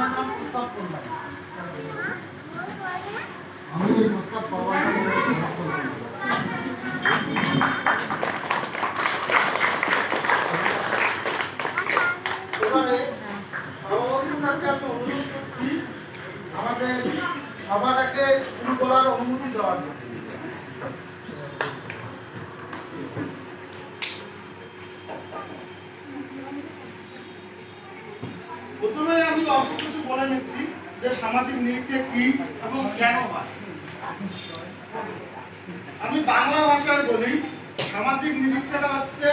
আপনার নাম প্রস্তাব করলাম, আমি এই প্রস্তাব সবার এবারে সভাপতি স্যারকে আমি অনুরোধ করছি আমাদের সভাটাকে শুরু করার অনুমতি দেওয়ার জন্য। প্রথমে আমি অল্প কিছু বলে নিচ্ছি যে সামাজিক নিরীক্ষা কি এবং কেন হয়। আমি বাংলা ভাষায় বলি, সামাজিক নিরীক্ষাটা হচ্ছে,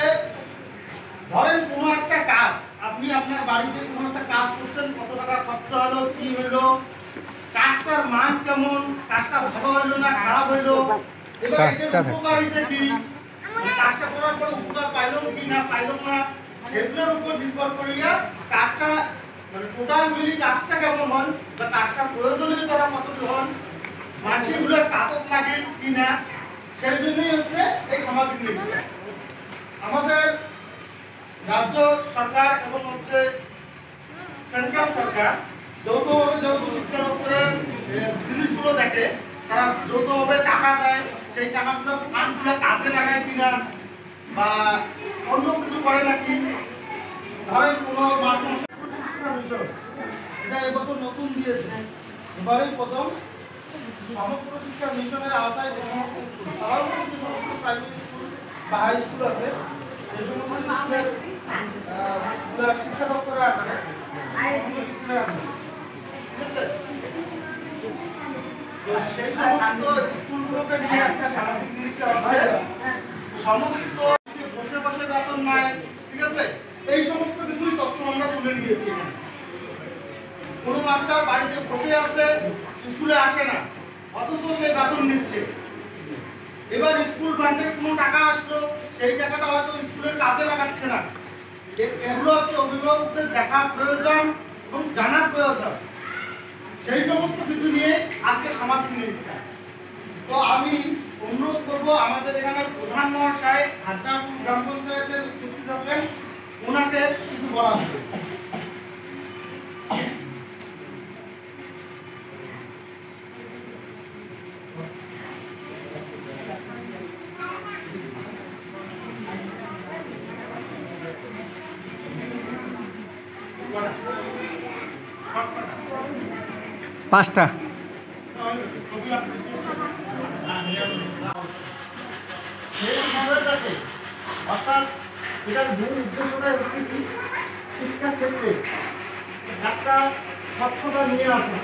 ধরেন কোনো একটা কাজ আপনি আপনার বাড়িতে কোনো একটা কাজ করছেন, কত টাকা খরচা হলো, কি হলো, কাজটার মান কেমন, কাজটা ভালো হইলো না খারাপ হইলো, এবার এটার উপকারিতা কি, কাজটা করার পর উপকার পাইলাম কি না পাইলাম না, এগুলোর উপর নির্ভর করিয়া কাজটা মানে টোটাল মিলি কাজটা কেমন হন বা কাজটা প্রয়োজনীয় তারা কতটুকু হন, মানুষগুলোর কাতত লাগে কি না, সেই জন্যই হচ্ছে এই সামাজিক নিরীক্ষা। আমাদের রাজ্য সরকার এবং হচ্ছে সেন্ট্রাল সরকার যৌথভাবে যৌথ শিক্ষা দপ্তরের জিনিসগুলো দেখে, তারা যৌথভাবে টাকা দেয়, সেই টাকাগুলো ফান্ডগুলো কাজে লাগায় কিনা বা অন্য কিছু করে নাকি। ধরেন কোনো মাধ্যম শিক্ষা মিশন, এটা এবছর নতুন দিয়েছে, এবারেই প্রথম সমগ্র শিক্ষা মিশনের আওতায় যে সমস্ত স্কুল, তারাও যে সমস্ত প্রাইমারি স্কুল বা হাই স্কুল আছে, যে সমস্ত স্কুলের শিক্ষা দপ্তরে আছে, সেই সমস্ত স্কুলগুলোকে নিয়ে একটা সামাজিক নিরীক্ষা হচ্ছে। সমস্ত বসে বসে বেতন নেয়, ঠিক আছে, এই সমস্ত কিছুই তথ্য আমরা তুলে নিয়েছি। কোনো মাস্টার বাড়িতে বসে আছে, স্কুলে আসে না, অথচ সে বেতন নিচ্ছে। এবার স্কুল ফান্ডের কোনো টাকা আসলো, সেই টাকাটা হয়তো স্কুলের কাজে লাগাচ্ছে না। এগুলো হচ্ছে অভিভাবকদের দেখা প্রয়োজন এবং জানা প্রয়োজন। সেই সমস্ত কিছু নিয়ে আজকে সামাজিক নিরীক্ষা। তো আমি অনুরোধ করব আমাদের এখানে প্রধান মহাশয় হাজারপুর গ্রাম পঞ্চায়েতের উপস্থিত আছেন, ওনাকে কিছু বলা হবে। পাঁচটা অর্থাৎ এটার মূল উদ্দেশ্যটাই হচ্ছে কি, শিক্ষার ক্ষেত্রে একটা স্বচ্ছতা নিয়ে আসা।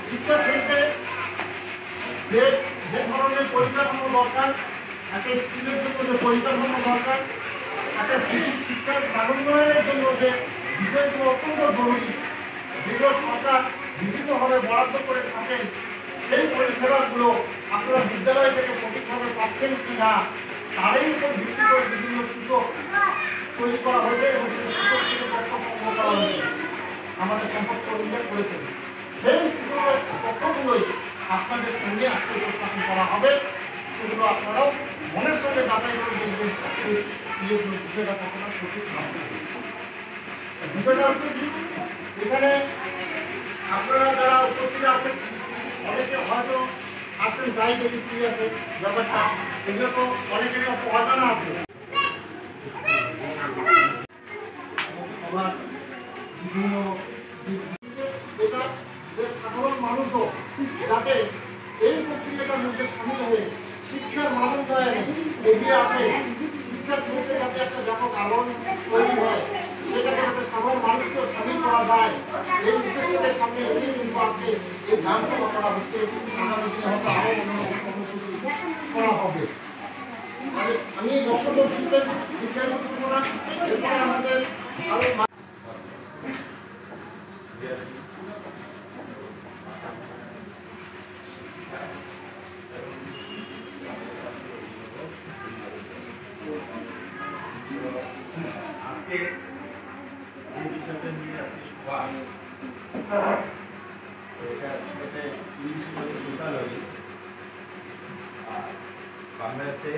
শিক্ষার ক্ষেত্রে যে যে ধরনের পরিকাঠামো দরকার, একটা স্কুলের জন্য যে পরিকাঠামো দরকার, একটা শিশু শিক্ষার প্রাণোন্নয়নের জন্য যে বিষয়গুলো অত্যন্ত জরুরি, যেগুলো সরকার বিভিন্নভাবে বরাদ্দ করে থাকেন, সেই পরিষেবাগুলো আপনারা বিদ্যালয় থেকে সঠিকভাবে পাচ্ছেন কি না, তারই উপর ভিত্তি করে বিভিন্ন সুযোগ তৈরি করা হয়েছে এবং সেই সুযোগ থেকে তথ্য সংগ্রহ করা হয়েছে। আমাদের সম্পর্ক উল্লেখ করেছেন, সেই সুযোগের তথ্যগুলোই আপনাদের সঙ্গে আজকে উপস্থাপন করা হবে। সেগুলো আপনারাও মনের সঙ্গে যাচাই করে দেখবেন বিষয়টা কতটা সঠিক আছে। বিষয়টা হচ্ছে কি, এখানে আপনারা যারা উপস্থিত আছেন, অনেকে হয়তো আসেন যাই দেখি কি আছে ব্যাপারটা, এগুলো তো অনেকেরই অজানা আছে। বিভিন্ন এটা যে সাধারণ মানুষও যাতে এই প্রক্রিয়াটার মধ্যে সামিল হয়ে শিক্ষার মান উন্নয়নে এগিয়ে আসে, শিক্ষার ক্ষেত্রে যাতে একটা ব্যাপক আলোড়ন তৈরি হয়, সেটাকে যাতে সাধারণ মানুষকেও সামিল করা যায়, এই উদ্দেশ্যের সামনে এগিয়ে কিন্তু আজকে এই ধ্যান সভা করা হচ্ছে। আগামী দিনে হয়তো আরও অন্যান্য কর্মসূচি করা হবে। আমি বক্তব্য বিজ্ঞান করবো না, এরপরে আমাদের আরো আজকে যে বিষয়টা নিয়ে আজকে সভা, এটা ইংলিশ বলে সোশ্যালজি, আর বাংলাতে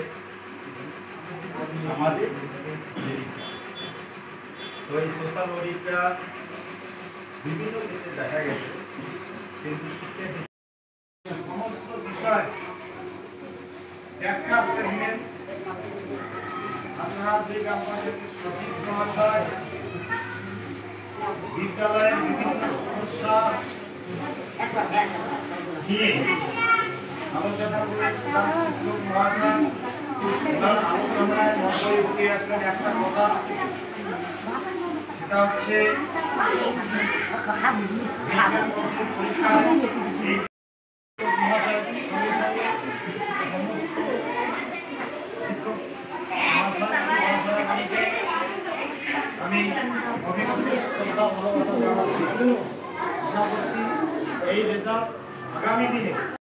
আমাদের নিরীক্ষা। তো এই সোশ্যাল অডিটটা বিভিন্ন ক্ষেত্রে দেখা গেছে ফেসবুকে সমস্ত বিষয় ব্যাখ্যা করে দিলেন। আপনারা যে আমাদের সচিব মহাশয় বিদ্যালয়ের বিভিন্ন সমস্যা নিয়ে আলোচনা করে প্রধান শিক্ষক মহাশয় ওনার আলোচনায় মধ্যে উঠে আসলেন একটা কথা, সেটা হচ্ছে বিজ্ঞান বর্ষের পরীক্ষায় এই মহাশয়ের সঙ্গে সঙ্গে সমস্ত শিক্ষক মহাশয়গণকে আমি অভিনন্দন শ্রদ্ধা ভালোবাসা জানাচ্ছি। আশা করছি এই রেজাল্ট আগামী দিনে